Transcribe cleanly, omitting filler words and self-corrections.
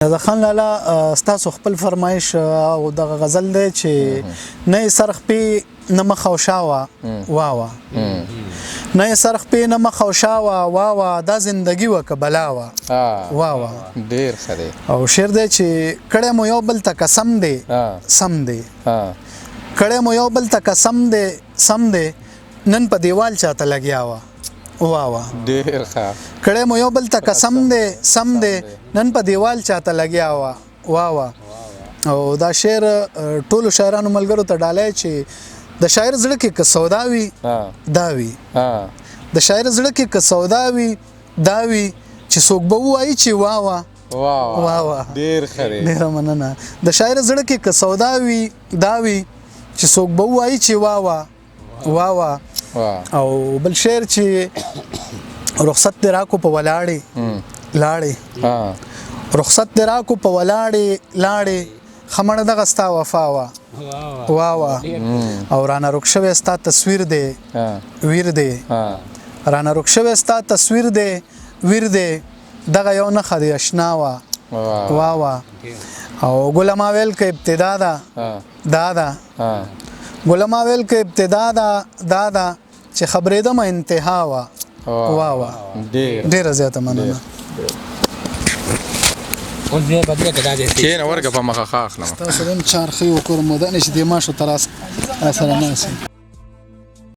د خان لالا ستاسو خپل فرمایش او د غزل دی چې نه سرخ پی نه مخ او شاوه واوا نه سرخ پی نه مخ او شاوه واوا دا زندگی وک بلاوا واوا ډیر خره او شعر دی چې کړه مو یو بل ته قسم دی سم دی کړه مو یو بل ته قسم دی سم دی نن په دیوال چاته لګیا وا واوا ډیر ښه کړه مو یو بل ته قسم دی سم دی نن په دیوال چاته لګیا وا واوا او دا شعر ټولو شاعرانو ملګرو ته ډالای چې د شاعر زړه کې ک سوداوي داوي د شاعر زړه کې ک سوداوي داوي چې څوک به وایي چې واوا واوا ډیر خره ډیر مننه د شاعر زړه کې ک سوداوي داوي چې څوک به وایي چې واوا او بل شعر چې رخصت دراکو په ولاړې لاړې رخصت دراکو په ولاړې لاړې خمړه دغه ستا وفا واوا او رانه رخصوي ستا تصویر دی ویر دی رانه رخصوي ستا تصویر دی ویر دی دغه یو نه خدي آشنا واوا او ګلما ویل کې ابتدا دا ګلما ویل کې ابتدا دا چې خبرې د ما انتها واوا ډیر زیاته مننه اوس دې بدله کړه دې کین ورګه په مخه خاخ نه تاسو هم چارخي وکړم مدن چې د ماشو تراس سره نه